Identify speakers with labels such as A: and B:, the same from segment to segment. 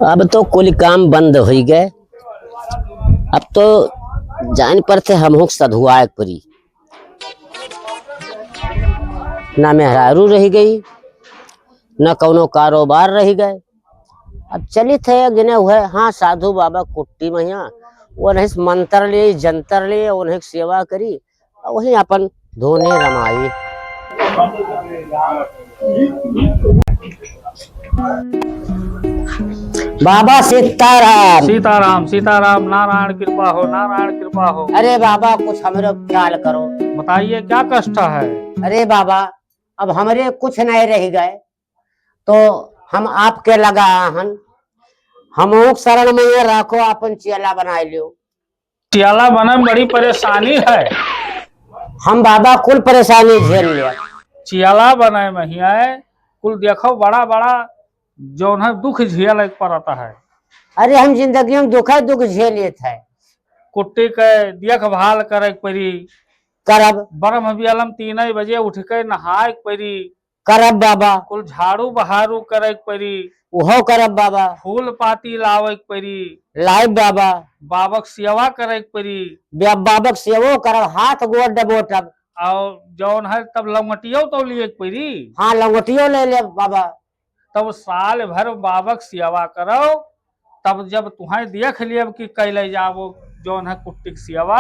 A: अब तो कुल काम बंद हो गए। अब तो जान पर थे हम सधुआ परी ना मेहरारू रह गई न कौनो कारोबार रह गए। अब चली थे गिने हुए हाँ साधु बाबा कुट्टी मैया उन्हें मंत्र लिए जंतर लिए उन्हें सेवा करी वही अपन धोने रमाई। बाबा सीताराम
B: सीताराम सीताराम। नारायण कृपा हो, नारायण कृपा हो।
A: अरे बाबा कुछ हमरो ख्याल करो।
B: बताइए क्या कष्ट है।
A: अरे बाबा अब हमारे कुछ नहीं रह गए तो हम आपके लगा हन हम शरण में रखो अपन चेला बना लियो।
B: चेला बने में बड़ी परेशानी है।
A: हम बाबा कुल परेशानी झेल लिया।
B: चेला बने में ही है कुल देखो बड़ा बड़ा जो है दुख झेल पड़ता है।
A: अरे हम जिंदगी में दुख झेलिए थे।
B: कुट्टी के देखभाल करे पड़ी
A: करब
B: ब्रह्म विलम 3 बजे उठ के नहाए पड़ी
A: करब बाबा
B: कुल झाड़ू बहारू करे पड़ी
A: उहो करब बाबा
B: फूल पाती लावे पड़ी
A: लाइब बाबा
B: बाबक सेवा करे पड़ी
A: बाबक सेवो करब हाथ गोड़ डबोटब
B: और जौन है तब लंगटियो तो लिए पड़ी।
A: हाँ लंगोटियो ले ले बाबा।
B: तब साल भर बाबक सेवा करो तब जब तुम्हें देख लिया कि कैले जाओ जौन है कुट्टी सेवा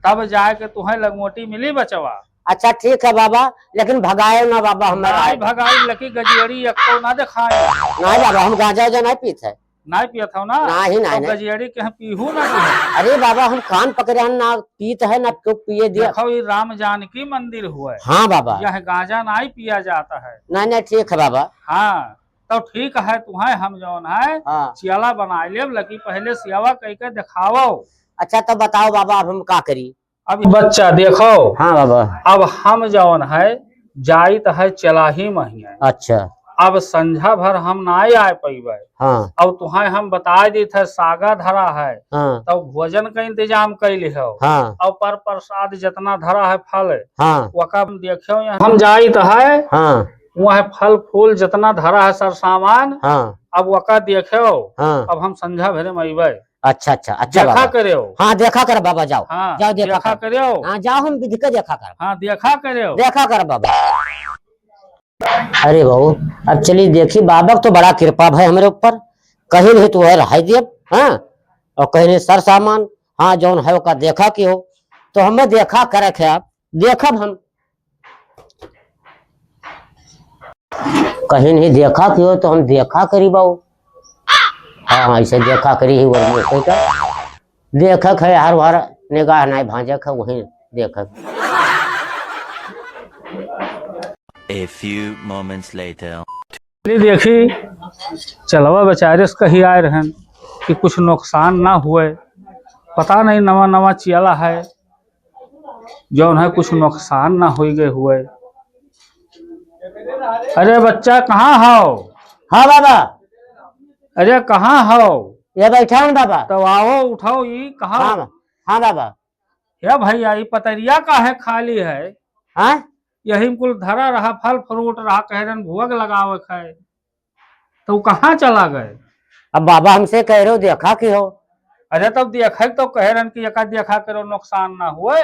B: तब जाके तुम्हें लंगोटी मिली बचवा।
A: अच्छा ठीक है बाबा लेकिन भगाए ना बाबा हमारा
B: भगाई लकी गजेड़ी एको ना दिखाए।
A: नहीं बाबा हम गांजा उजा नहीं पीते
B: नहीं पियत हो ना
A: नहीं नहीं
B: तो गजेड़ी के पीहू ना।
A: अरे बाबा हम कान पकड़े हैं ना पीत है ना क्यों पिए दिया।
B: देखो ये राम जानकी मंदिर हुआ है।
A: हाँ बाबा
B: यह गांजा नहीं पिया जाता है।
A: नहीं नहीं ठीक है बाबा।
B: हाँ तो ठीक है तुम्हें हम जौन है
A: हाँ।
B: चेला बना ले लकी पहले सेवा कह के दिखाओ।
A: अच्छा तो बताओ बाबा अब हम क्या करी।
B: अब बच्चा देखो।
A: हाँ बाबा
B: अब हम जौन है जाइत है चला ही महीने।
A: अच्छा
B: अब संझा भर हम नहीं आ पाइबे।
A: हाँ।
B: अब तुम्हें हम बता दी थे सागा धरा है।
A: हाँ।
B: तो भोजन का इंतजाम कैली हो।
A: हाँ।
B: और पर प्रसाद जितना धरा है फल
A: हाँ।
B: वका देखियो हम जाइत है।
A: हाँ।
B: वह फल फूल जितना धरा है सर सामान।
A: हाँ।
B: अब वका देखियो।
A: हाँ।
B: अब हम संझा भरे में अबे।
A: अच्छा अच्छा अच्छा
B: देखा करो।
A: हाँ देखा कर बाबा जाओ।
B: हाँ
A: जाओ
B: देखा करो।
A: हाँ जाओ हम विधि का देखा कर।
B: हाँ देखा करो।
A: देखा कर बाबा। अरे बहू अब चलिए देखी बाबा तो बड़ा कृपा है हमारे ऊपर कहीं नहीं तो है रहा देव। हाँ और कहीं नहीं सर सामान हाँ जौन है का देखा कि हो तो हमें देखा करे थे आप देखब हम कहीं नहीं देखा कि हो तो हम देखा करी बाबू। हाँ ऐसे देखा करी ही वर्मी का देखक है हर बार निगाह नहीं भाजक है वही देखक।
C: A few moments later.
B: देखी चलवा बेचारे से कही आए रहन कि कुछ नुकसान ना हुए। पता नहीं नवा नवा चेला है जौन है कुछ नुकसान ना हो गए हुए। अरे बच्चा कहाँ हो।
A: हाँ बाबा।
B: अरे कहाँ हो।
A: ये बैठा हूँ बाबा।
B: तो आओ उठाओ ये कहाँ।
A: हाँ, हाँ बाबा।
B: या भैया ये पतरिया का है खाली है।
A: हाँ
B: यही कुल धरा रहा फल फ्रूट रहा कह रहे भोग लगावे खाए तो कहाँ चला गए।
A: अब बाबा हमसे कह रहे हो देखा कि हो।
B: अरे तब देखे तो कह रहे कि एक देखा करो नुकसान ना हुए।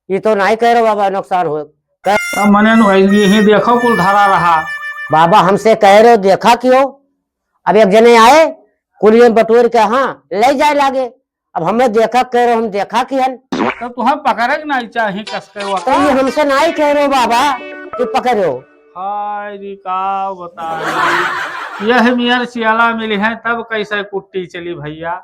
A: ये तो नहीं कह रहे हो बाबा नुकसान हुए।
B: तब मने यही देखो कुल धरा रहा।
A: बाबा हमसे कह रहे हो देखा कि हो। अब एक जने आए कुलियों बटोर के हाँ ले जाए लागे। अब हमें देखा कह रहे हो हम देखा कि हन
B: तो तुम्हें पकड़े नहीं चाहिए कस के
A: तो ये हमसे नहीं कह रहे हो बाबा कि पकड़ो।
B: हाय का बता यह मियार सियाला मिली है तब कैसे कुट्टी चली भैया।